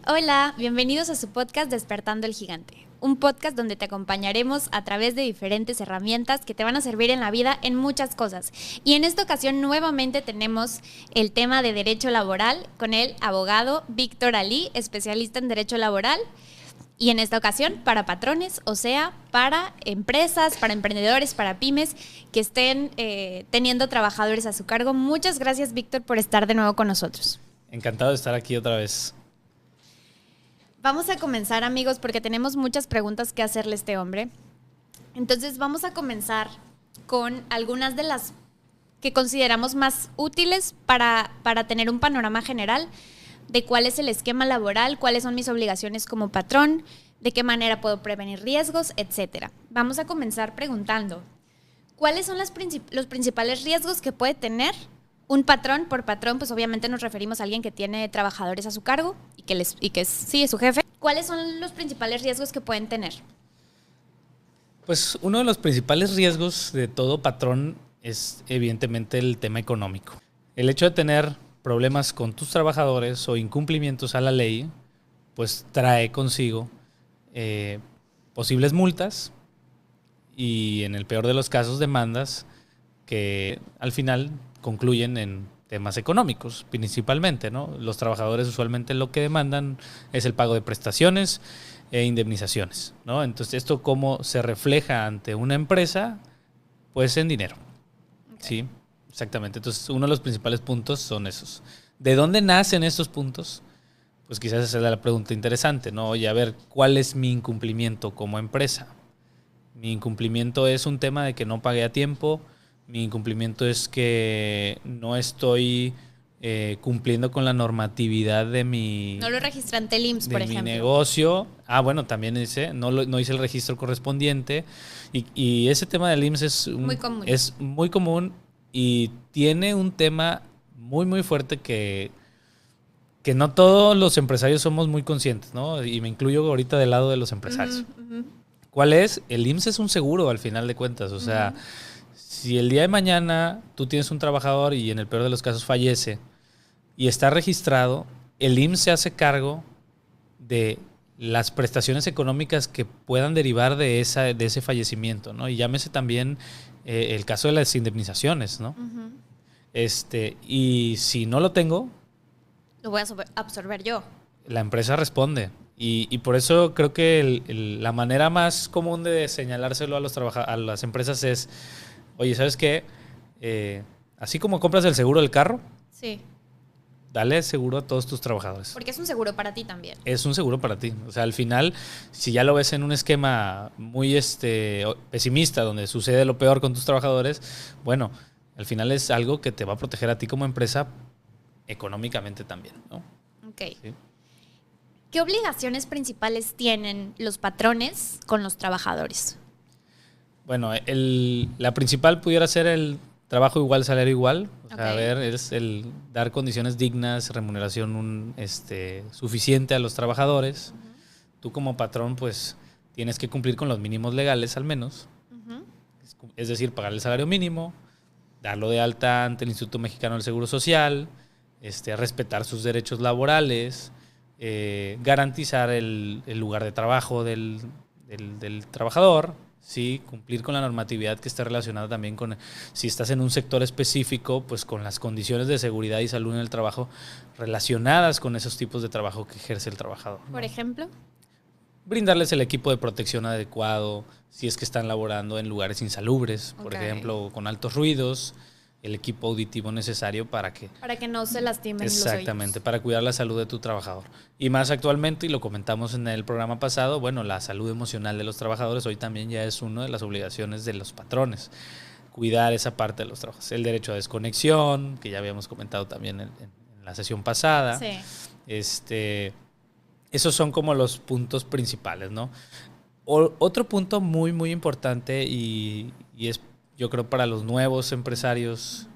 Hola, bienvenidos a su podcast Despertando el Gigante, un podcast donde te acompañaremos a través de diferentes herramientas que te van a servir en la vida en muchas cosas. Y en esta ocasión nuevamente tenemos el tema de derecho laboral con el abogado Víctor Ali, especialista en derecho laboral. Y en esta ocasión para patrones, o sea, para empresas, para emprendedores, para pymes que estén teniendo trabajadores a su cargo. Muchas gracias, Víctor, por estar de nuevo con nosotros. Encantado de estar aquí otra vez. Vamos a comenzar, amigos, porque tenemos muchas preguntas que hacerle a este hombre. Entonces vamos a comenzar con algunas de las que consideramos más útiles para tener un panorama general de cuál es el esquema laboral, cuáles son mis obligaciones como patrón, de qué manera puedo prevenir riesgos, etc. Vamos a comenzar preguntando, ¿cuáles son los principales riesgos que puede tener un patrón? Por patrón, pues obviamente nos referimos a alguien que tiene trabajadores a su cargo y que sí es su jefe. ¿Cuáles son los principales riesgos que pueden tener? Pues uno de los principales riesgos de todo patrón es evidentemente el tema económico. El hecho de tener problemas con tus trabajadores o incumplimientos a la ley, pues trae consigo posibles multas y en el peor de los casos demandas que al final concluyen en temas económicos principalmente, ¿no? Los trabajadores usualmente lo que demandan es el pago de prestaciones e indemnizaciones, ¿no? Entonces, ¿esto cómo se refleja ante una empresa? Pues en dinero. Okay. Sí, exactamente. Entonces, uno de los principales puntos son esos. ¿De dónde nacen estos puntos? Pues quizás esa es la pregunta interesante, ¿no? Oye, a ver, ¿cuál es mi incumplimiento como empresa? Mi incumplimiento es un tema de que no pagué a tiempo. Mi incumplimiento es que no estoy cumpliendo con la normatividad de mi... No lo registré ante el IMSS, por ejemplo. De mi negocio. Bueno, también dice, no hice el registro correspondiente. Y ese tema del IMSS es muy común y tiene un tema muy, muy fuerte que no todos los empresarios somos muy conscientes, ¿no? Y me incluyo ahorita del lado de los empresarios. Uh-huh. ¿Cuál es? El IMSS es un seguro al final de cuentas, o sea... Si el día de mañana tú tienes un trabajador y en el peor de los casos fallece y está registrado, el IMSS se hace cargo de las prestaciones económicas que puedan derivar de ese fallecimiento, ¿no? Y llámese también el caso de las indemnizaciones, ¿no? Uh-huh. Y si no lo tengo... Lo voy a absorber yo. La empresa responde. Y por eso creo que la manera más común de señalárselo a las empresas es... Oye, ¿sabes qué? Así como compras el seguro del carro, sí, dale seguro a todos tus trabajadores. Porque es un seguro para ti también. Es un seguro para ti. O sea, al final, si ya lo ves en un esquema muy pesimista, donde sucede lo peor con tus trabajadores, bueno, al final es algo que te va a proteger a ti como empresa económicamente también, ¿no? Ok. ¿Sí? ¿Qué obligaciones principales tienen los patrones con los trabajadores? Bueno, la principal pudiera ser el trabajo igual, salario igual. O sea, a ver, es el dar condiciones dignas, remuneración suficiente a los trabajadores. Uh-huh. Tú como patrón, pues, tienes que cumplir con los mínimos legales al menos. Uh-huh. Es decir, pagar el salario mínimo, darlo de alta ante el Instituto Mexicano del Seguro Social, respetar sus derechos laborales, garantizar el lugar de trabajo del trabajador. Sí, cumplir con la normatividad que está relacionada también con, si estás en un sector específico, pues con las condiciones de seguridad y salud en el trabajo relacionadas con esos tipos de trabajo que ejerce el trabajador, ¿no? Por ejemplo, brindarles el equipo de protección adecuado, si es que están laborando en lugares insalubres, por ejemplo, con altos ruidos, el equipo auditivo necesario para que no se lastimen los oídos. Exactamente, para cuidar la salud de tu trabajador. Y más actualmente, y lo comentamos en el programa pasado, bueno, la salud emocional de los trabajadores hoy también ya es una de las obligaciones de los patrones. Cuidar esa parte de los trabajadores. El derecho a desconexión, que ya habíamos comentado también en la sesión pasada. Sí. Esos son como los puntos principales, ¿no? Otro punto muy, muy importante y es, yo creo, para los nuevos empresarios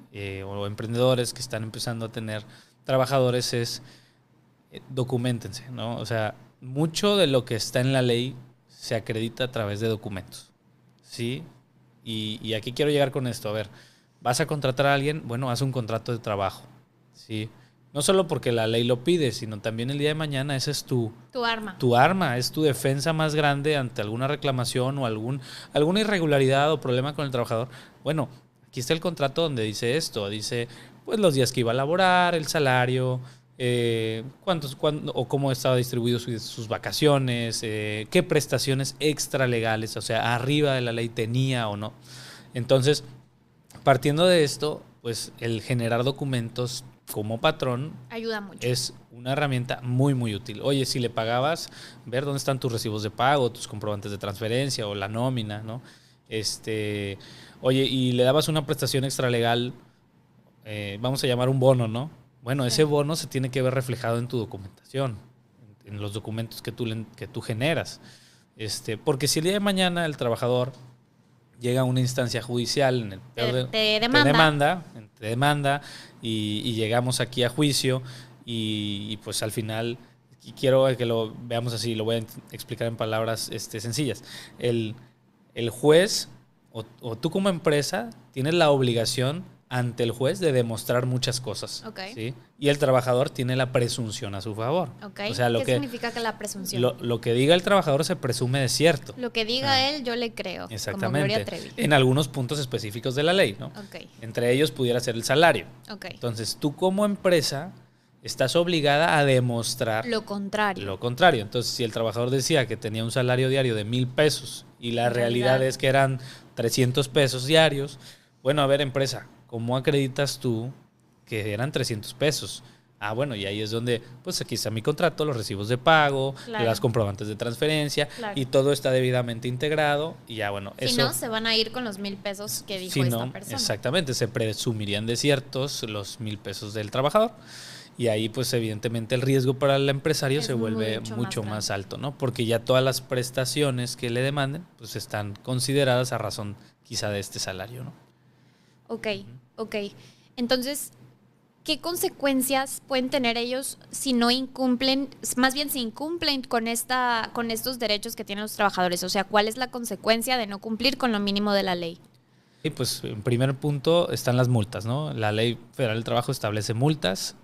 o emprendedores que están empezando a tener trabajadores es documentense, ¿no? O sea, mucho de lo que está en la ley se acredita a través de documentos, ¿sí? Y aquí quiero llegar con esto. A ver, ¿vas a contratar a alguien? Bueno, haz un contrato de trabajo, ¿sí? No solo porque la ley lo pide, sino también el día de mañana esa es tu arma. Tu arma, es tu defensa más grande ante alguna reclamación o alguna irregularidad o problema con el trabajador. Bueno, aquí está el contrato donde dice esto. Dice pues los días que iba a laborar, el salario, cuándo, o cómo estaba distribuido sus vacaciones, qué prestaciones extralegales, o sea, arriba de la ley tenía o no. Entonces, partiendo de esto, pues el generar documentos como patrón ayuda mucho. Es una herramienta muy, muy útil. Oye, si le pagabas, ver dónde están tus recibos de pago, tus comprobantes de transferencia o la nómina, ¿no? Oye, y le dabas una prestación extralegal, vamos a llamar un bono, ¿no? Bueno, ese bono se tiene que ver reflejado en tu documentación, en los documentos que tú generas. Porque si el día de mañana el trabajador llega a una instancia judicial, en el peor te demanda y llegamos aquí a juicio y pues al final, y quiero que lo veamos así, lo voy a explicar en palabras sencillas. El juez o tú como empresa tienes la obligación ante el juez de demostrar muchas cosas. Okay. ¿Sí? Y el trabajador tiene la presunción a su favor. Okay. O sea, ¿Qué significa que la presunción? Lo que diga el trabajador se presume de cierto. Lo que diga él, yo le creo. Exactamente. Como Gloria Trevi. En algunos puntos específicos de la ley, ¿no? Okay. Entre ellos pudiera ser el salario. Okay. Entonces, tú como empresa estás obligada a demostrar lo contrario. Entonces, si el trabajador decía que tenía un salario diario de 1,000 pesos y la realidad es que eran 300 pesos diarios, bueno, a ver, empresa, ¿cómo acreditas tú que eran 300 pesos? Ah, bueno, y ahí es donde, pues aquí está mi contrato, los recibos de pago, claro, las comprobantes de transferencia, claro, y todo está debidamente integrado y ya, bueno. Si no, se van a ir con los 1,000 pesos que dijo esta persona. Exactamente, se presumirían desiertos los 1,000 pesos del trabajador y ahí, pues evidentemente el riesgo para el empresario se vuelve mucho más alto, ¿no? Porque ya todas las prestaciones que le demanden, pues están consideradas a razón quizá de este salario, ¿no? Ok. Entonces, ¿qué consecuencias pueden tener ellos si no incumplen, más bien si incumplen con estos derechos que tienen los trabajadores? O sea, ¿cuál es la consecuencia de no cumplir con lo mínimo de la ley? Sí, pues en primer punto están las multas, ¿no? La Ley Federal del Trabajo establece multas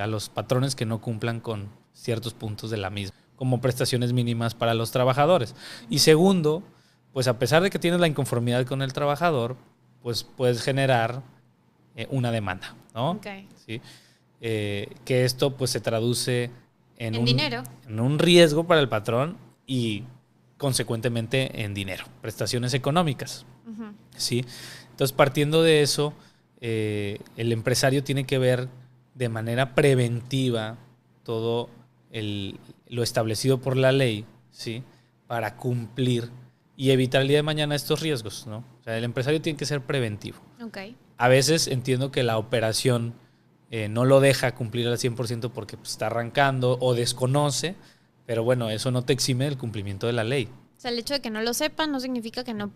a los patrones que no cumplan con ciertos puntos de la misma, como prestaciones mínimas para los trabajadores. Y segundo, pues a pesar de que tienes la inconformidad con el trabajador, pues puedes generar una demanda, ¿no? Okay. ¿Sí? Que esto pues se traduce en dinero, en un riesgo para el patrón y consecuentemente en dinero, prestaciones económicas. Uh-huh. ¿Sí? Entonces, partiendo de eso, el empresario tiene que ver de manera preventiva todo lo establecido por la ley, ¿sí? Para cumplir y evitar el día de mañana estos riesgos, ¿no? O sea, el empresario tiene que ser preventivo. Okay. A veces entiendo que la operación no lo deja cumplir al 100% porque pues, está arrancando o desconoce, pero bueno, eso no te exime del cumplimiento de la ley. O sea, el hecho de que no lo sepan no significa que no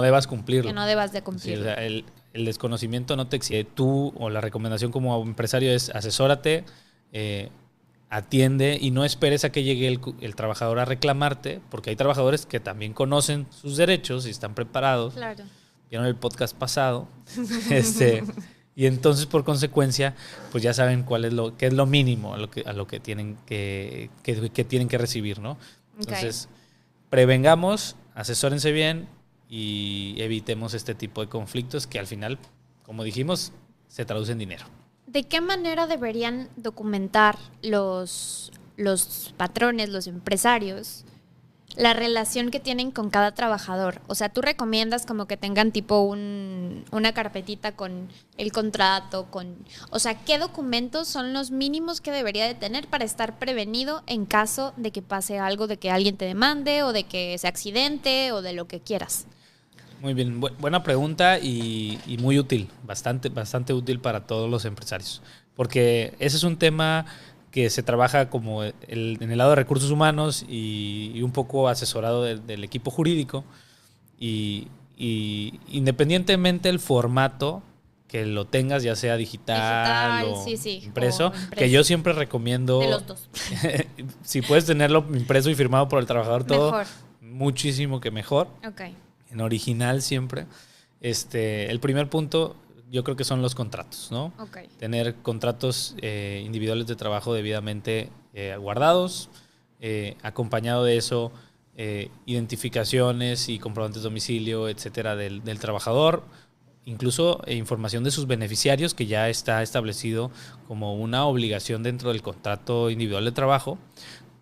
debas cumplirlo. Que no debas de cumplirlo. Sí, o sea, el desconocimiento no te exime. Tú o la recomendación como empresario es asesórate, atiende y no esperes a que llegue el trabajador a reclamarte, porque hay trabajadores que también conocen sus derechos y están preparados. Claro. Vieron el podcast pasado. Y entonces, por consecuencia, pues ya saben qué es lo mínimo a lo que tienen que tienen que recibir, ¿no? Entonces, prevengamos, asesórense bien y evitemos este tipo de conflictos que al final, como dijimos, se traducen en dinero. ¿De qué manera deberían documentar los patrones, los empresarios, la relación que tienen con cada trabajador? O sea, tú recomiendas como que tengan tipo una carpetita con el contrato, o sea, ¿qué documentos son los mínimos que debería de tener para estar prevenido en caso de que pase algo, de que alguien te demande o de que se accidente o de lo que quieras? Muy bien, buena pregunta y muy útil, bastante útil para todos los empresarios, porque ese es un tema que se trabaja como en el lado de recursos humanos y un poco asesorado del equipo jurídico y independientemente del formato que lo tengas, ya sea digital o impreso, que yo siempre recomiendo de los dos. Si puedes tenerlo impreso y firmado por el trabajador, todo mejor. Muchísimo que mejor. Okay. En original siempre. El primer punto, yo creo que son los contratos, ¿no? Okay. Tener contratos individuales de trabajo debidamente guardados, acompañado de eso, identificaciones y comprobantes de domicilio, etcétera, del trabajador, incluso información de sus beneficiarios, que ya está establecido como una obligación dentro del contrato individual de trabajo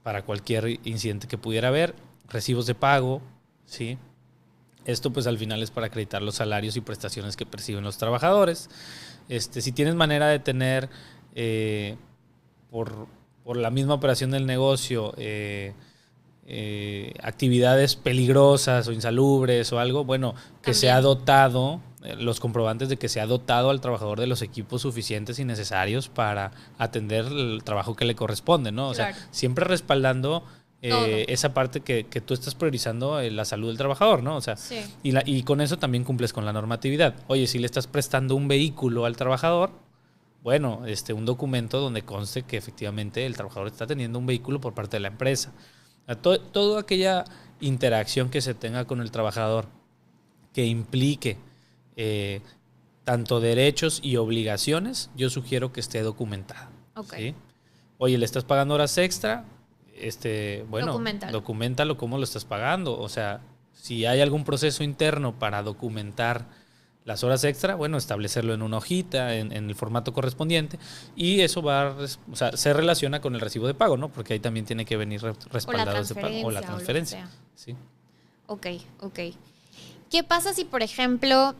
para cualquier incidente que pudiera haber, recibos de pago, ¿sí? Esto pues al final es para acreditar los salarios y prestaciones que perciben los trabajadores. Si tienes manera de tener por la misma operación del negocio actividades peligrosas o insalubres o algo, bueno, que se ha dotado, los comprobantes de que se ha dotado al trabajador de los equipos suficientes y necesarios para atender el trabajo que le corresponde, ¿no? O sea, siempre respaldando esa parte que tú estás priorizando, la salud del trabajador, ¿no? O sea, sí. Y con eso también cumples con la normatividad. Oye, si le estás prestando un vehículo al trabajador, bueno, un documento donde conste que efectivamente el trabajador está teniendo un vehículo por parte de la empresa. Toda aquella interacción que se tenga con el trabajador que implique tanto derechos y obligaciones, yo sugiero que esté documentada. Okay. ¿Sí? Oye, ¿le estás pagando horas extra? Bueno, documentalo cómo lo estás pagando. O sea, si hay algún proceso interno para documentar las horas extra, bueno, establecerlo en una hojita, en el formato correspondiente, y eso se relaciona con el recibo de pago, ¿no? Porque ahí también tiene que venir respaldado ese pago o la transferencia. Sí. Ok. ¿Qué pasa si, por ejemplo,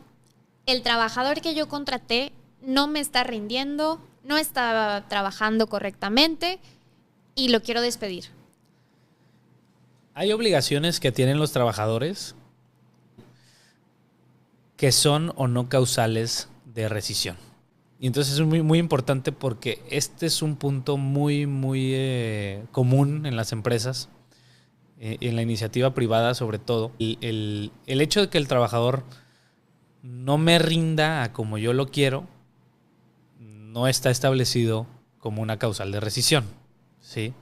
el trabajador que yo contraté no me está rindiendo, no está trabajando correctamente y lo quiero despedir? Hay obligaciones que tienen los trabajadores que son o no causales de rescisión. Y entonces es muy, muy importante porque este es un punto muy, muy común en las empresas, en la iniciativa privada sobre todo. El hecho de que el trabajador no me rinda a como yo lo quiero no está establecido como una causal de rescisión, ¿sí?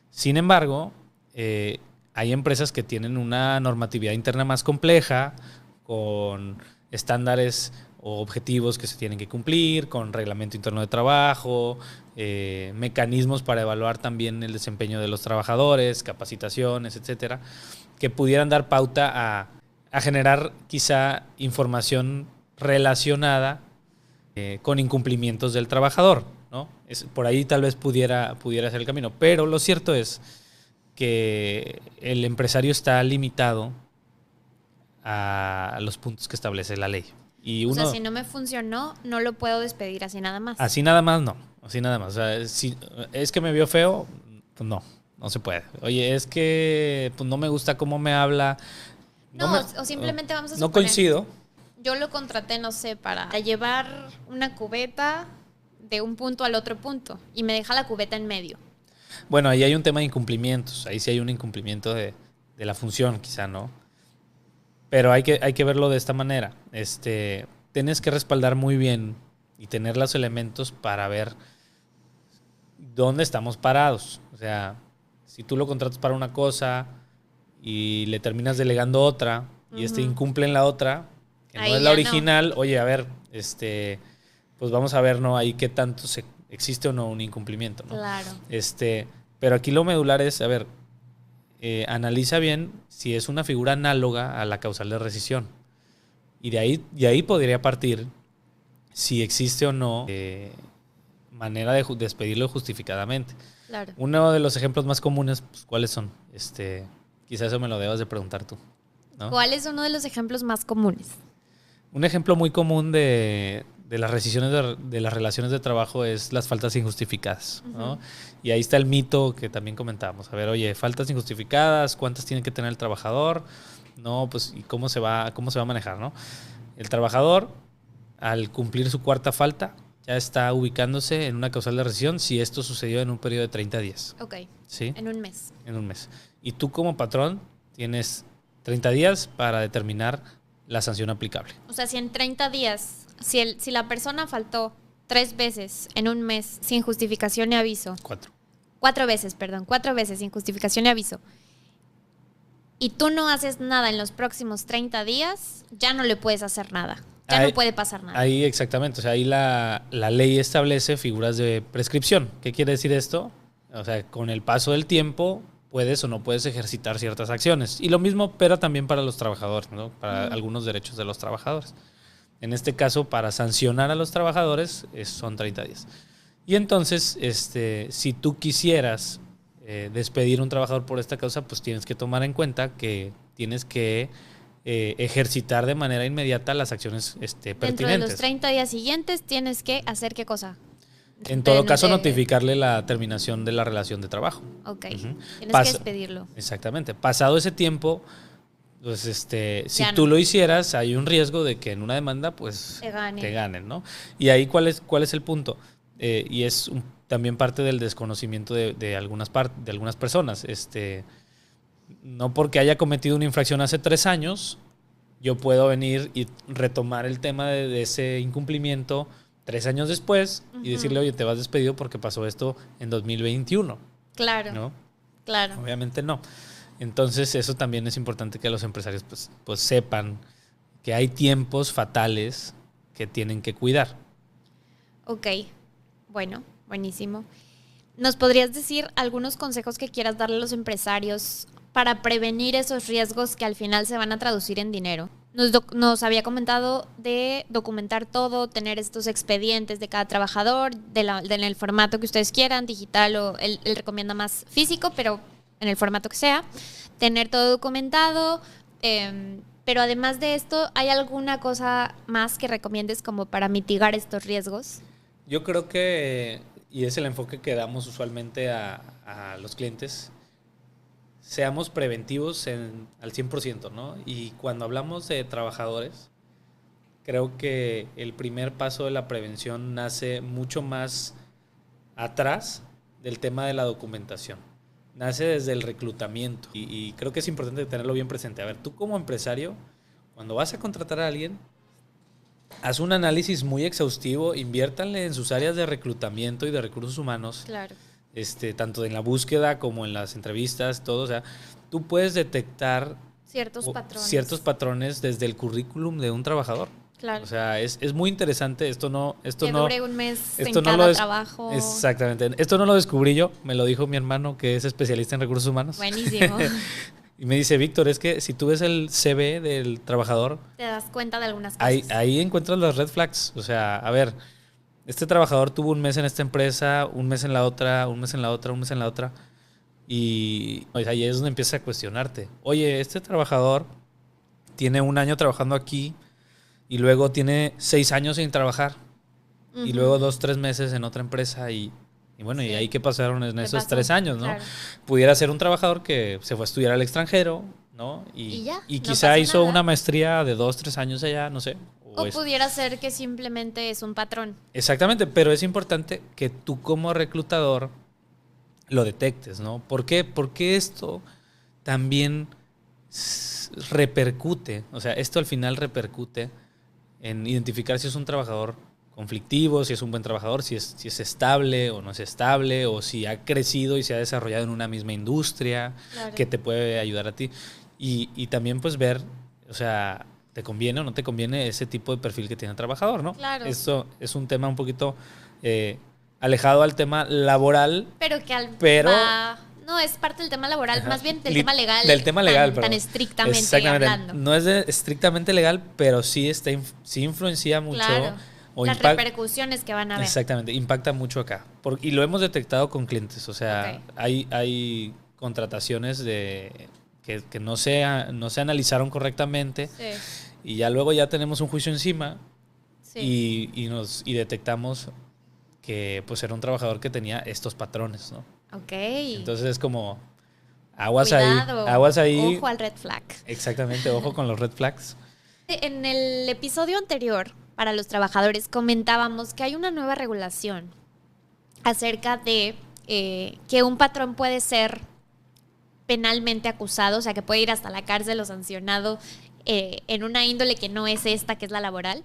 Sin embargo, hay empresas que tienen una normatividad interna más compleja, con estándares o objetivos que se tienen que cumplir, con reglamento interno de trabajo, mecanismos para evaluar también el desempeño de los trabajadores, capacitaciones, etcétera, que pudieran dar pauta a generar quizá información relacionada con incumplimientos del trabajador, ¿no? Por ahí tal vez pudiera ser el camino, pero lo cierto es que el empresario está limitado a los puntos que establece la ley. Y o sea, si no me funcionó, no lo puedo despedir así nada más. Así nada más no. Así nada más. O sea, si es que me vio feo, pues no se puede. Oye, es que pues no me gusta cómo me habla. O simplemente vamos a suponer. No coincido. Yo lo contraté, no sé, para llevar una cubeta de un punto al otro punto y me deja la cubeta en medio. Bueno, ahí hay un tema de incumplimientos. Ahí sí hay un incumplimiento de la función, ¿no? Pero hay que verlo de esta manera. Tienes que respaldar muy bien y tener los elementos para ver dónde estamos parados. O sea, si tú lo contratas para una cosa y le terminas delegando otra y incumple en la otra, que ahí no es la original, no. Oye, a ver, pues vamos a ver, ¿no? Ahí qué tanto existe o no un incumplimiento, ¿no? Claro. Pero aquí lo medular es, a ver, analiza bien si es una figura análoga a la causal de rescisión. Y de ahí podría partir si existe o no manera de despedirlo justificadamente. Claro. Uno de los ejemplos más comunes, pues, ¿cuáles son? Quizás eso me lo debas de preguntar tú, ¿no? ¿Cuál es uno de los ejemplos más comunes? Un ejemplo muy común de las rescisiones de las relaciones de trabajo es las faltas injustificadas, ¿no? Y ahí está el mito que también comentábamos. A ver, oye, faltas injustificadas, ¿cuántas tiene que tener el trabajador? No, pues, ¿y cómo se va a manejar, no? El trabajador, al cumplir su cuarta falta, ya está ubicándose en una causal de rescisión si esto sucedió en un periodo de 30 días. Ok. ¿Sí? En un mes. En un mes. Y tú como patrón tienes 30 días para determinar la sanción aplicable. O sea, si en 30 días, si la persona faltó 3 veces en un mes sin justificación y aviso. 4 veces sin justificación y aviso. Y tú no haces nada en los próximos 30 días, ya no le puedes hacer nada. Ya no puede pasar nada. Ahí exactamente, o sea, ahí la ley establece figuras de prescripción. ¿Qué quiere decir esto? O sea, con el paso del tiempo puedes o no puedes ejercitar ciertas acciones. Y lo mismo, pero también para los trabajadores, ¿no? Para algunos derechos de los trabajadores. En este caso, para sancionar a los trabajadores son 30 días. Y entonces, si tú quisieras despedir a un trabajador por esta causa, pues tienes que tomar en cuenta que tienes que ejercitar de manera inmediata las acciones pertinentes. Dentro de los 30 días siguientes tienes que hacer ¿qué cosa? En todo caso, notificarle la terminación de la relación de trabajo. Ok. Tienes que despedirlo. Exactamente. Pasado ese tiempo, pues si tú lo hicieras, hay un riesgo de que en una demanda, pues te ganen, ¿no? Y ahí, ¿cuál es el punto? Y es también parte del desconocimiento de algunas personas. No porque haya cometido una infracción hace 3 años, yo puedo venir y retomar el tema de ese incumplimiento 3 años después y decirle, oye, te vas despedido porque pasó esto en 2021. Claro. ¿No? Claro. Obviamente no. Entonces eso también es importante que los empresarios pues sepan que hay tiempos fatales que tienen que cuidar. Ok. Bueno, buenísimo. ¿Nos podrías decir algunos consejos que quieras darle a los empresarios para prevenir esos riesgos que al final se van a traducir en dinero? Nos había comentado de documentar todo, tener estos expedientes de cada trabajador, en el formato que ustedes quieran, digital o él recomienda más físico, pero en el formato que sea. Tener todo documentado, pero además de esto, ¿hay alguna cosa más que recomiendes como para mitigar estos riesgos? Yo creo que, y es el enfoque que damos usualmente a los clientes, seamos preventivos al 100%, ¿no? Y cuando hablamos de trabajadores, creo que el primer paso de la prevención nace mucho más atrás del tema de la documentación. Nace desde el reclutamiento y creo que es importante tenerlo bien presente. A ver, tú como empresario, cuando vas a contratar a alguien, haz un análisis muy exhaustivo, inviértanle en sus áreas de reclutamiento y de recursos humanos. Claro. Tanto en la búsqueda como en las entrevistas, todo. O sea, tú puedes detectar ciertos patrones desde el currículum de un trabajador. Claro. O sea, es muy interesante. Esto no dure un mes en cada trabajo. Exactamente. Esto no lo descubrí yo, me lo dijo mi hermano que es especialista en recursos humanos. Buenísimo. Y me dice, Víctor, es que si tú ves el CV del trabajador, te das cuenta de algunas cosas. Ahí encuentras las red flags. O sea, a ver, este trabajador tuvo un mes en esta empresa, un mes en la otra, un mes en la otra, un mes en la otra. Y ahí es donde empiezas a cuestionarte. Oye, este trabajador tiene 1 año trabajando aquí y luego tiene 6 años sin trabajar. Y luego 2, 3 meses en otra empresa y bueno, sí. ¿Y ahí qué pasaron en esos 3 años, no? Claro. Pudiera ser un trabajador que se fue a estudiar al extranjero, ¿no? Y quizá no hizo una maestría de 2, 3 años allá, no sé. O pudiera ser que simplemente es un patrón. Exactamente, pero es importante que tú como reclutador lo detectes, ¿no? ¿Por qué? Porque esto también repercute, o sea, esto al final repercute en identificar si es un trabajador conflictivo, si es un buen trabajador, si es estable o no es estable, o si ha crecido y se ha desarrollado en una misma industria, claro, que te puede ayudar a ti. Y también pues ver, o sea, ¿te conviene o no te conviene ese tipo de perfil que tiene el trabajador, no? Claro. Esto es un tema un poquito alejado al tema laboral. Pero no, es parte del tema laboral, más bien del tema legal. Del tema legal, tan estrictamente hablando. No es estrictamente legal, pero sí influencia mucho. Claro. Las repercusiones que van a haber. Exactamente, impacta mucho acá. Y lo hemos detectado con clientes. O sea, hay contrataciones que no se analizaron correctamente. Sí. Y ya luego ya tenemos un juicio encima. Sí. Y detectamos que pues era un trabajador que tenía estos patrones, ¿no? Ok. Entonces es como aguas ahí. Ojo al red flag. Exactamente, ojo con los red flags. En el episodio anterior, para los trabajadores, comentábamos que hay una nueva regulación acerca de que un patrón puede ser penalmente acusado, o sea, que puede ir hasta la cárcel o sancionado en una índole que no es esta, que es la laboral,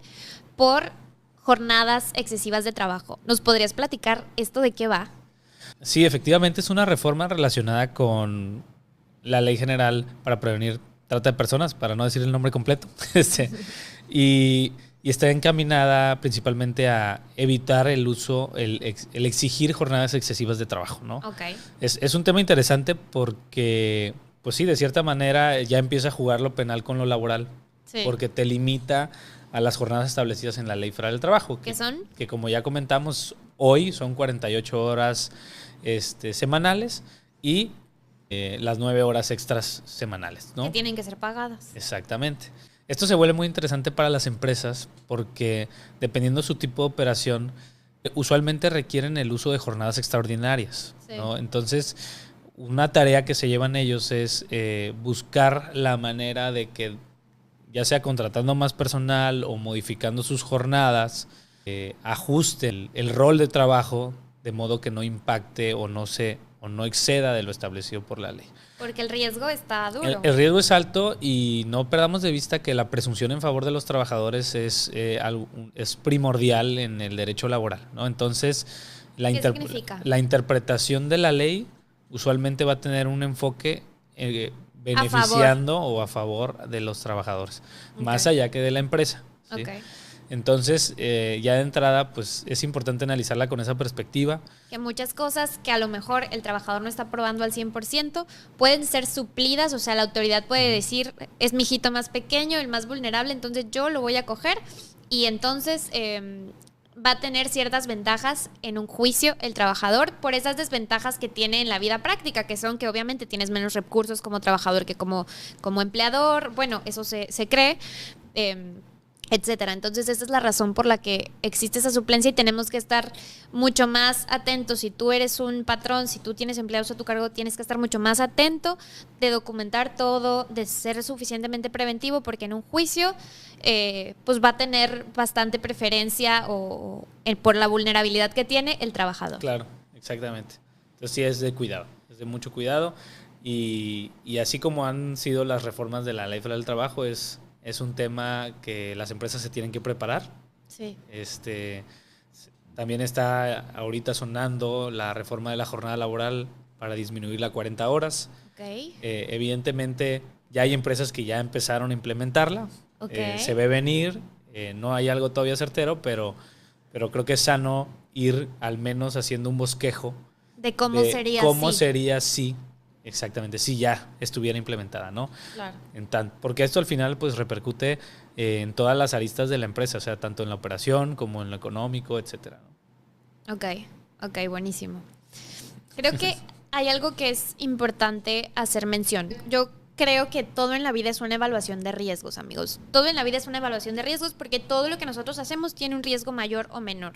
por jornadas excesivas de trabajo. ¿Nos podrías platicar esto de qué va? Sí, efectivamente es una reforma relacionada con la Ley General para prevenir trata de personas, para no decir el nombre completo. Y y está encaminada principalmente a evitar el exigir jornadas excesivas de trabajo, ¿no? Okay. Es un tema interesante porque, pues sí, de cierta manera ya empieza a jugar lo penal con lo laboral, sí, porque te limita a las jornadas establecidas en la Ley Federal del Trabajo. ¿Qué son? Que como ya comentamos, hoy son 48 horas semanales y las 9 horas extras semanales, ¿no? Que tienen que ser pagadas. Exactamente. Esto se vuelve muy interesante para las empresas porque dependiendo de su tipo de operación, usualmente requieren el uso de jornadas extraordinarias, sí, ¿no? Entonces, una tarea que se llevan ellos es buscar la manera de que, ya sea contratando más personal o modificando sus jornadas, ajuste el rol de trabajo de modo que no impacte o no exceda de lo establecido por la ley. Porque el riesgo está duro. El riesgo es alto y no perdamos de vista que la presunción en favor de los trabajadores es primordial en el derecho laboral, ¿no? Entonces, ¿qué significa? La interpretación de la ley usualmente va a tener un enfoque beneficiando o a favor de los trabajadores, okay, más allá que de la empresa, ¿sí? Okay. Entonces, ya de entrada, pues es importante analizarla con esa perspectiva. Que muchas cosas que a lo mejor el trabajador no está probando al 100% pueden ser suplidas, o sea, la autoridad puede decir, es mi hijito más pequeño, el más vulnerable, entonces yo lo voy a coger y entonces va a tener ciertas ventajas en un juicio el trabajador por esas desventajas que tiene en la vida práctica, que son que obviamente tienes menos recursos como trabajador que como empleador, bueno, eso se cree, etcétera. Entonces esa es la razón por la que existe esa suplencia y tenemos que estar mucho más atentos. Si tú eres un patrón, si tú tienes empleados a tu cargo, tienes que estar mucho más atento de documentar todo, de ser suficientemente preventivo, porque en un juicio pues va a tener bastante preferencia por la vulnerabilidad que tiene el trabajador. Claro, exactamente. Entonces sí es de cuidado, es de mucho cuidado y así como han sido las reformas de la Ley Federal del Trabajo, es un tema que las empresas se tienen que preparar. Sí. También está ahorita sonando la reforma de la jornada laboral para disminuirla a 40 horas. Okay. Evidentemente ya hay empresas que ya empezaron a implementarla. Okay. Se ve venir, no hay algo todavía certero, pero creo que es sano ir al menos haciendo un bosquejo de cómo sería si exactamente, si ya estuviera implementada, ¿no? Claro. Porque esto al final pues repercute en todas las aristas de la empresa, o sea, tanto en la operación como en lo económico, etcétera, ¿no? Ok, buenísimo. Creo que hay algo que es importante hacer mención. Yo creo que todo en la vida es una evaluación de riesgos, amigos. Todo en la vida es una evaluación de riesgos porque todo lo que nosotros hacemos tiene un riesgo mayor o menor.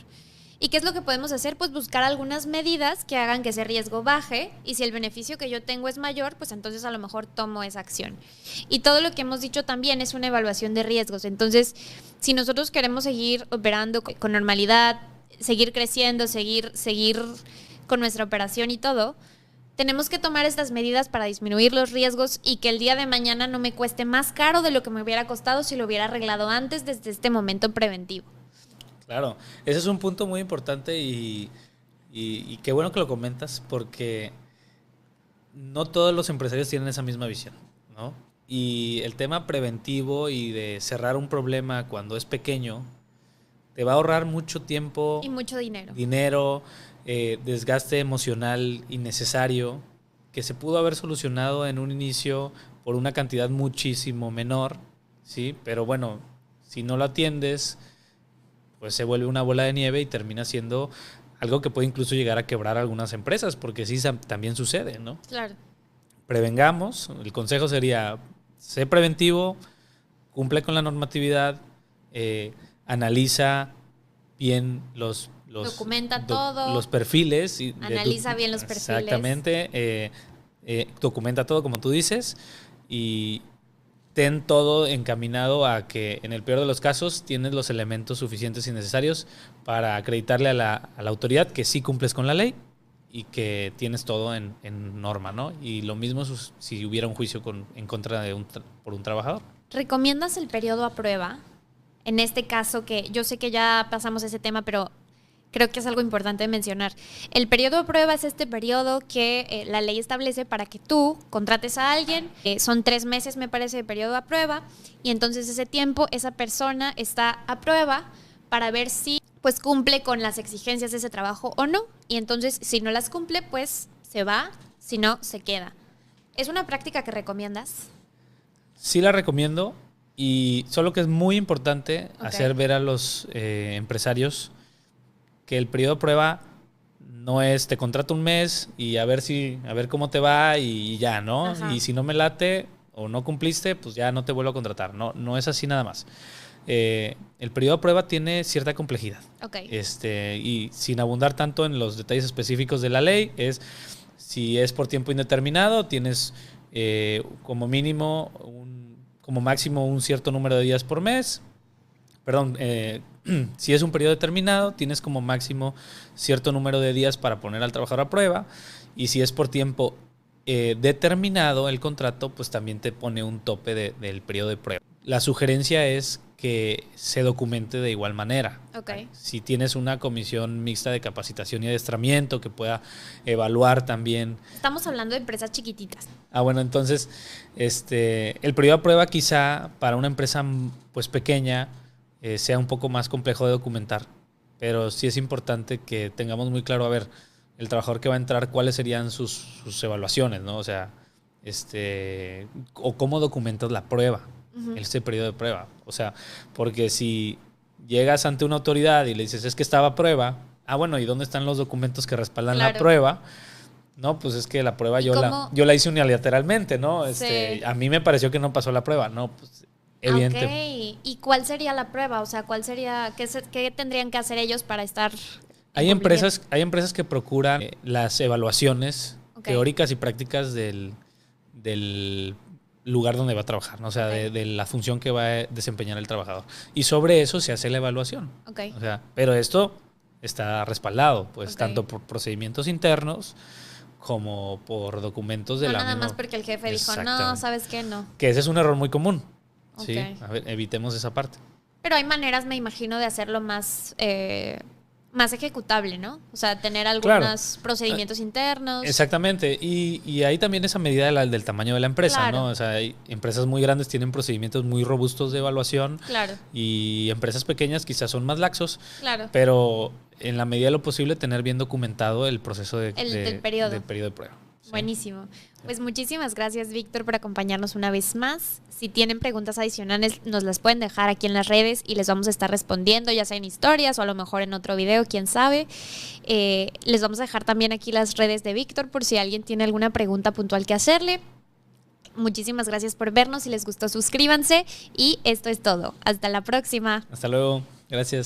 ¿Y qué es lo que podemos hacer? Pues buscar algunas medidas que hagan que ese riesgo baje y si el beneficio que yo tengo es mayor, pues entonces a lo mejor tomo esa acción. Y todo lo que hemos dicho también es una evaluación de riesgos. Entonces, si nosotros queremos seguir operando con normalidad, seguir creciendo, seguir con nuestra operación y todo, tenemos que tomar estas medidas para disminuir los riesgos y que el día de mañana no me cueste más caro de lo que me hubiera costado si lo hubiera arreglado antes desde este momento preventivo. Claro, ese es un punto muy importante y qué bueno que lo comentas porque no todos los empresarios tienen esa misma visión, ¿no? Y el tema preventivo y de cerrar un problema cuando es pequeño te va a ahorrar mucho tiempo y mucho dinero. Desgaste emocional innecesario que se pudo haber solucionado en un inicio por una cantidad muchísimo menor, ¿sí? Pero bueno, si no lo atiendes, pues se vuelve una bola de nieve y termina siendo algo que puede incluso llegar a quebrar a algunas empresas, porque sí también sucede, ¿no? Claro. Prevengamos, el consejo sería, sé preventivo, cumple con la normatividad, analiza bien documenta todo. Los perfiles. Analiza bien los perfiles. Exactamente. Documenta todo, como tú dices, y ten todo encaminado a que en el peor de los casos tienes los elementos suficientes y necesarios para acreditarle a la autoridad que sí cumples con la ley y que tienes todo en norma, ¿no? Y lo mismo si hubiera un juicio en contra por un trabajador. ¿Recomiendas el periodo a prueba? En este caso, que yo sé que ya pasamos ese tema, pero creo que es algo importante de mencionar. El periodo de prueba es este periodo que la ley establece para que tú contrates a alguien. Son 3 meses, me parece, de periodo a prueba. Y entonces ese tiempo, esa persona está a prueba para ver si pues cumple con las exigencias de ese trabajo o no. Y entonces, si no las cumple, pues se va, si no, se queda. ¿Es una práctica que recomiendas? Sí la recomiendo, y solo que es muy importante hacer ver a los empresarios que el periodo de prueba no es te contrato un mes y a ver cómo te va y ya, ¿no? Ajá. Y si no me late o no cumpliste, pues ya no te vuelvo a contratar. No es así nada más. El periodo de prueba tiene cierta complejidad. Okay. Y sin abundar tanto en los detalles específicos de la ley, si es por tiempo indeterminado, tienes como mínimo, como máximo un cierto número de días por mes. Perdón, si es un periodo determinado, tienes como máximo cierto número de días para poner al trabajador a prueba. Y si es por tiempo determinado el contrato, pues también te pone un tope del periodo de prueba. La sugerencia es que se documente de igual manera. Okay. Si tienes una comisión mixta de capacitación y adiestramiento que pueda evaluar también. Estamos hablando de empresas chiquititas. Bueno, entonces el periodo de prueba quizá para una empresa pues pequeña sea un poco más complejo de documentar, pero sí es importante que tengamos muy claro, a ver, el trabajador que va a entrar, cuáles serían sus evaluaciones, ¿no? O sea, o cómo documentas la prueba, ese periodo de prueba. O sea, porque si llegas ante una autoridad y le dices, es que estaba a prueba, bueno, ¿y dónde están los documentos que respaldan la prueba? No, pues es que la prueba yo la hice unilateralmente, ¿no? Sí. A mí me pareció que no pasó la prueba, no, pues evidente. Okay. ¿Y cuál sería la prueba? O sea, qué tendrían que hacer ellos para estar? Hay empresas que procuran las evaluaciones teóricas y prácticas del lugar donde va a trabajar, ¿no? O sea, de la función que va a desempeñar el trabajador. Y sobre eso se hace la evaluación. O sea, pero esto está respaldado, pues, tanto por procedimientos internos como por documentos de la misma. No, nada más porque el jefe dijo, no, ¿sabes qué? No. Que ese es un error muy común. Sí, a ver, evitemos esa parte. Pero hay maneras, me imagino, de hacerlo más ejecutable, ¿no? O sea, tener algunos procedimientos internos. Exactamente. Y ahí también esa medida del tamaño de la empresa, ¿no? O sea, hay empresas muy grandes tienen procedimientos muy robustos de evaluación. Y empresas pequeñas quizás son más laxos. Pero en la medida de lo posible tener bien documentado el proceso del periodo de prueba. Sí. Buenísimo. Pues muchísimas gracias, Víctor, por acompañarnos una vez más. Si tienen preguntas adicionales, nos las pueden dejar aquí en las redes y les vamos a estar respondiendo, ya sea en historias o a lo mejor en otro video, quién sabe. Les vamos a dejar también aquí las redes de Víctor por si alguien tiene alguna pregunta puntual que hacerle. Muchísimas gracias por vernos. Si les gustó, suscríbanse. Y esto es todo. Hasta la próxima. Hasta luego. Gracias.